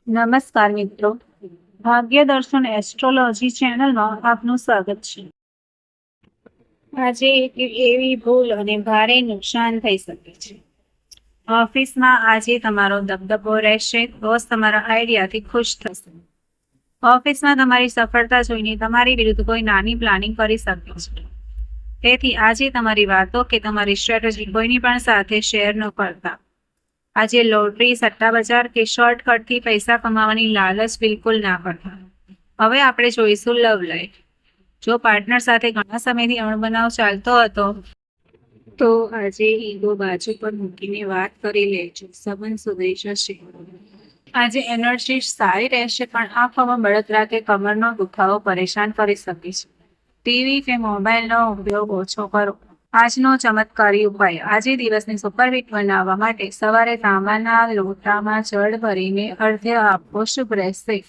નમસ્કાર મિત્રો, ભાગ્ય દર્શન એસ્ટ્રોલોજી ચેનલમાં આપનું સ્વાગત છે. આજે એક એવી ભૂલ અને ભારે નુકસાન થઈ શકે છે. ઓફિસમાં આજે તમારો દબદબો રહેશે, બોસ તમારા આઈડિયાથી ખુશ થશે. ઓફિસમાં તમારી સફળતા જોઈને તમારી વિરુદ્ધ કોઈ નાની પ્લાનિંગ કરી શકે છે. તેથી આજે તમારી વાતો કે તમારી સ્ટ્રેટેજી કોઈની પણ સાથે શેર ન કરતા. આજે લોટરી, સટ્ટા બજાર કે શોર્ટકટથી પૈસા કમાવાની લાલચ બિલકુલ ના કરતા. હવે આપણે જોઈશું લવ લાઈફ. જો પાર્ટનર સાથે ઘણા સમયથી અણબનાવ ચાલતો હતો તો આજે ઈગો બાજુ પર મૂકીને વાત કરી લેજો, સંબંધ સુધરી જશે. આજે એનર્જી સારી રહેશે, પણ આંખોમાં બળતરા કે કમરનો દુખાવો પરેશાન કરી શકે છે. ટીવી કે મોબાઈલનો ઉપયોગ ઓછો કરો. આજનો ચમત્કારી ઉપાય. આજે દિવસને સુપરહિટ બનાવવા માટે સવારે તાંબાના લોટામાં જળ ભરીને અર્ધ્ય આપવો શુભ રહેશે.